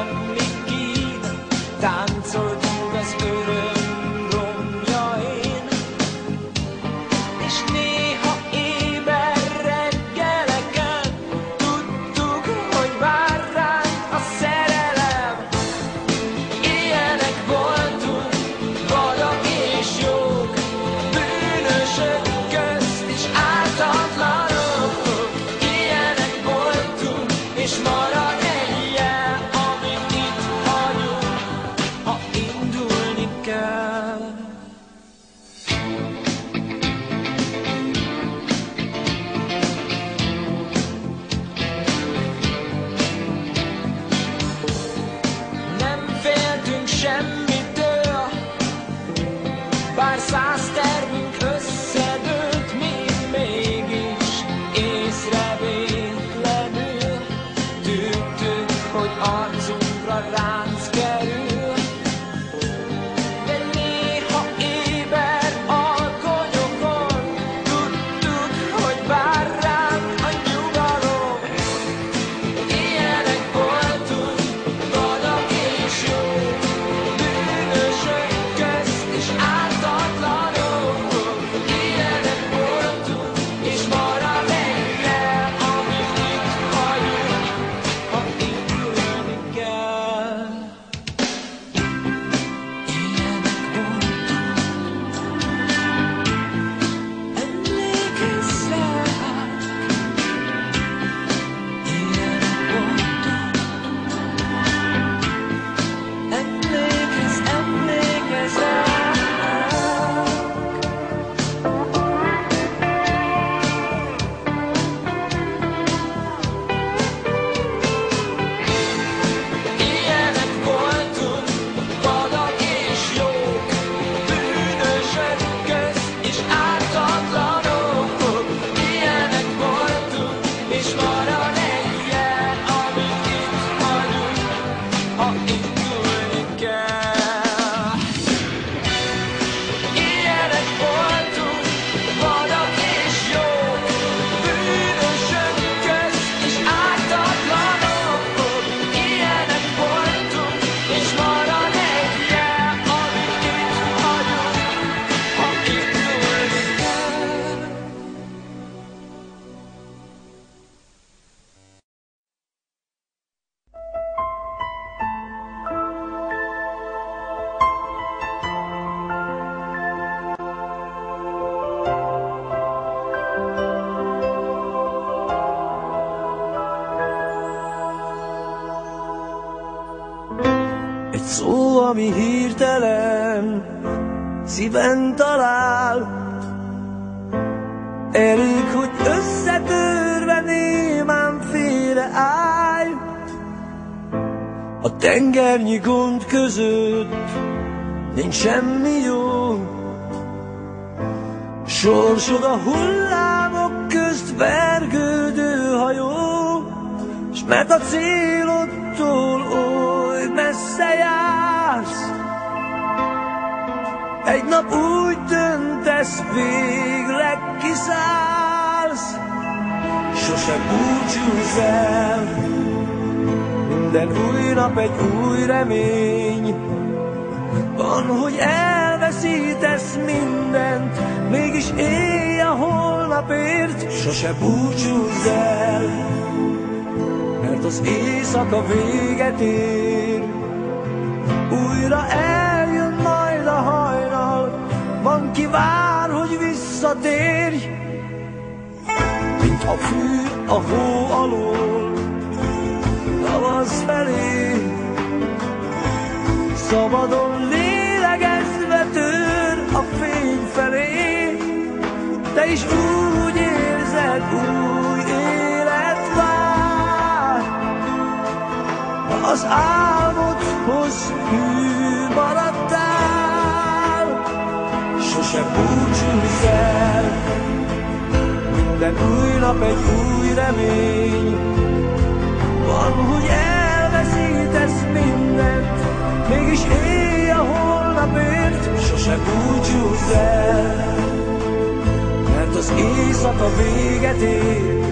emlik ki, táncoltunk az öröm romjain, és néha éber reggeleken tudtuk, hogy vár ránk a szerelem. Ilyenek voltunk, vadak és jók, bűnösök közt és ártatlanok. Ilyenek voltunk, és marad egy jel, amit itt hagyunk, ha indulni kell. Nem féltünk semmitől, bár 100 tervünk összedőlt, mi mégis észrevétlenül tűntünk, hogy arcunkra ránc kerül. De néha éber alkonyokon tudtuk, hogy vár ránk a nyugalom. Ilyenek voltunk, vadak és jók, bűnösök közt és ártatlanok. Ilyenek voltunk, és marad egy jel, amit itt hagyunk, ha indulni kell. Ilyenek voltunk, emlékezz ránk. Ilyenek voltunk, emlékezz ránk. Ilyenek voltunk, vadak és jók, bűnösök közt és ártatlanok. Ilyenek voltunk, és marad egy jel, amit itt hagyunk, ha indulni kell. Ilyenek voltunk, vadak és jók, bűnösök közt és ártatlanok. Ilyenek voltunk, és marad egy jel, amit itt hagyunk, ha indulni kell. Egy szó, ami hirtelen szíven talál, elég, hogy összetörve némán félreállj. A tengernyi gond között nincs semmi jó, sorsod a hullámok közt vergődő hajó, s mert a célodtól oly messze jársz, egy nap úgy döntesz, végleg kiszállsz. Sose búcsúzz el, minden új nap egy új remény. Van, hogy elveszítesz mindent, mégis élj a holnapért. Sose búcsúzz el, mert az éjszaka véget ér. Újra eljön majd a hajnal, van ki vár, hogy visszatérj. Mint a fű a hó alól, tavasz felé, szabadon lélegezve tör a fény felé. Te is úgy érzed, új élet vár, az álmodhoz hű maradtál. Sose búcsúzz el, minden új nap egy új remény. Van, hogy elveszítesz mindent, mégis élj a holnapért. Sose búcsúzz el, mert az éjszaka véget ér.